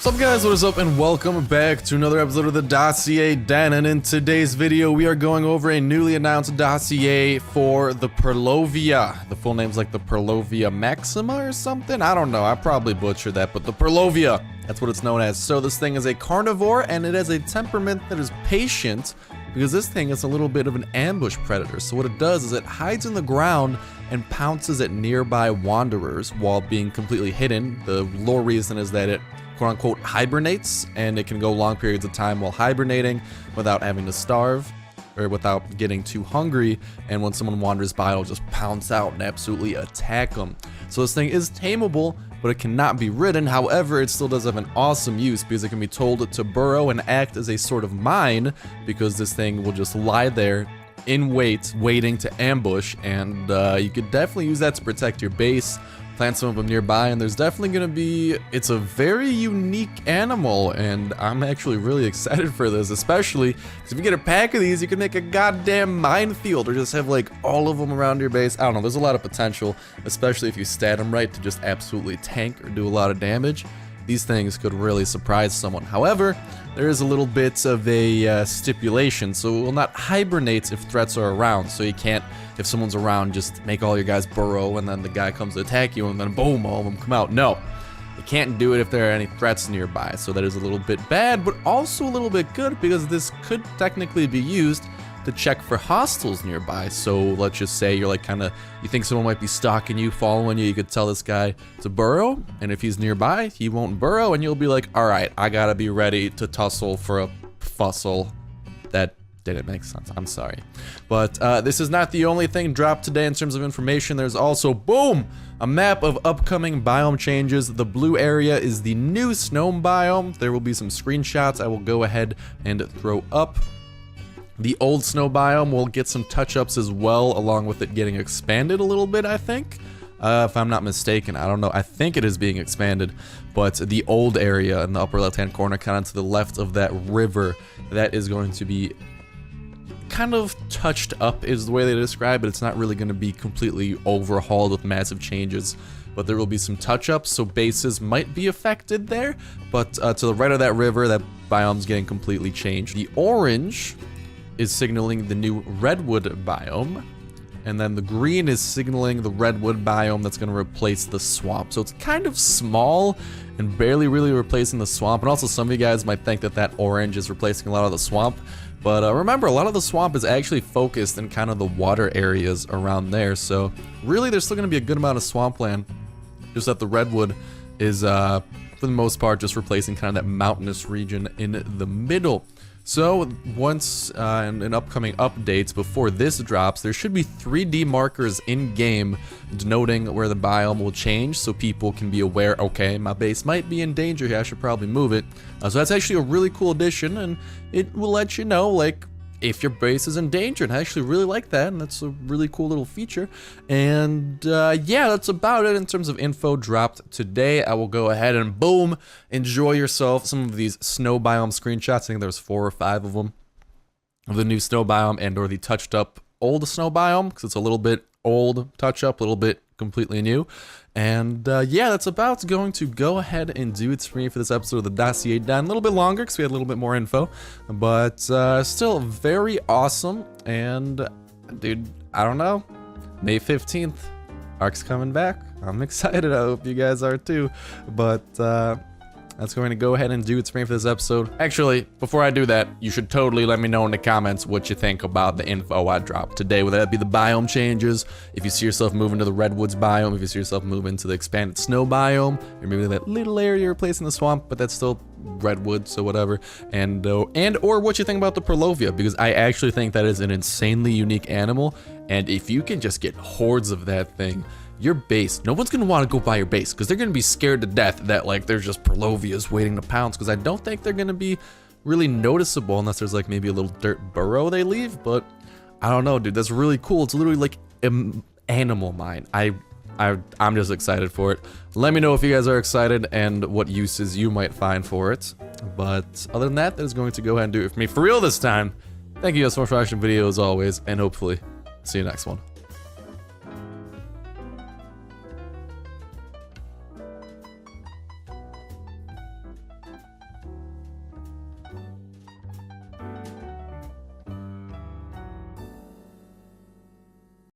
What's up guys, what is up, and welcome back to another episode of the Dossier Den. And in today's video we are going over a newly announced dossier for the Purlovia. The full name's like the Purlovia Maxima or something? I don't know, I probably butchered that, but the Purlovia, that's what it's known as. So this thing is a carnivore and it has a temperament that is patient, because this thing is a little bit of an ambush predator. So what it does is it hides in the ground and pounces at nearby wanderers while being completely hidden. The lore reason is that it quote-unquote hibernates, and it can go long periods of time while hibernating without having to starve or without getting too hungry, and when someone wanders by it'll just pounce out and absolutely attack them. So this thing is tameable, but it cannot be ridden. However, it still does have an awesome use because it can be told to burrow and act as a sort of mine, because this thing will just lie there in wait, waiting to ambush, and you could definitely use that to protect your base, plant some of them nearby, and there's definitely gonna be, it's a very unique animal, and I'm actually really excited for this, especially because if you get a pack of these, you can make a goddamn minefield, or just have like all of them around your base. I don't know, there's a lot of potential, especially if you stat them right to just absolutely tank or do a lot of damage. These things could really surprise someone. However, there is a little bit of a stipulation, so it will not hibernate if threats are around. So you can't, if someone's around, just make all your guys burrow and then the guy comes to attack you and then boom, all of them come out. No, you can't do it if there are any threats nearby. So that is a little bit bad, but also a little bit good, because this could technically be used to check for hostiles nearby. So let's just say you're like you think someone might be stalking you, following you, you could tell this guy to burrow, and if he's nearby, he won't burrow, and you'll be like, all right, I gotta be ready to tussle for a fussle. That didn't make sense, I'm sorry. But this is not the only thing dropped today in terms of information. There's also, boom, a map of upcoming biome changes. The blue area is the new snow biome. There will be some screenshots I will go ahead and throw up. The old snow biome will get some touch-ups as well, along with it getting expanded a little bit, I think. If I'm not mistaken, I don't know. I think it is being expanded, but the old area in the upper left-hand corner, kind of to the left of that river, that is going to be kind of touched up is the way they describe it. It's not really going to be completely overhauled with massive changes, but there will be some touch-ups, so bases might be affected there. But to the right of that river, that biome's getting completely changed. The orange is signaling the new redwood biome, and then the green is signaling the redwood biome that's going to replace the swamp. So it's kind of small and barely really replacing the swamp, and also some of you guys might think that that orange is replacing a lot of the swamp, but remember, a lot of the swamp is actually focused in kind of the water areas around there, so really there's still going to be a good amount of swampland, just that the redwood is for the most part just replacing kind of that mountainous region in the middle. So once in upcoming updates before this drops, there should be 3D markers in game denoting where the biome will change, so people can be aware, okay, my base might be in danger here, I should probably move it. So that's actually a really cool addition, and it will let you know, like, if your base is in danger, and I actually really like that, and that's a really cool little feature. And yeah, that's about it in terms of info dropped today. I will go ahead and boom, enjoy yourself some of these snow biome screenshots. I think there's 4 or 5 of them, of the new snow biome and or the touched up old snow biome, because it's a little bit old touch up, a little bit completely new. And yeah, that's about going to go ahead and do it for me for this episode of the Dossier Den. A little bit longer because we had a little bit more info, but still very awesome. And dude, I don't know, May 15th, ARK's coming back. I'm excited, I hope you guys are too. But that's going to go ahead and do it for me for this episode. Actually, before I do that, you should totally let me know in the comments what you think about the info I dropped today, whether that be the biome changes, if you see yourself moving to the redwoods biome, if you see yourself moving to the expanded snow biome, or maybe that little area replacing the swamp, but that's still redwood, so whatever, and or what you think about the Purlovia, because I actually think that is an insanely unique animal, and if you can just get hordes of that thing, your base, no one's gonna want to go by your base, because they're gonna be scared to death that like there's just Purlovias waiting to pounce, because I don't think they're gonna be really noticeable unless there's like maybe a little dirt burrow they leave. But I don't know, dude, that's really cool. It's literally like an animal mine. I'm just excited for it. Let me know if you guys are excited and what uses you might find for it. But other than that, that is going to go ahead and do it for me for real this time. Thank you guys so much for watching the video as always, and hopefully see you next one.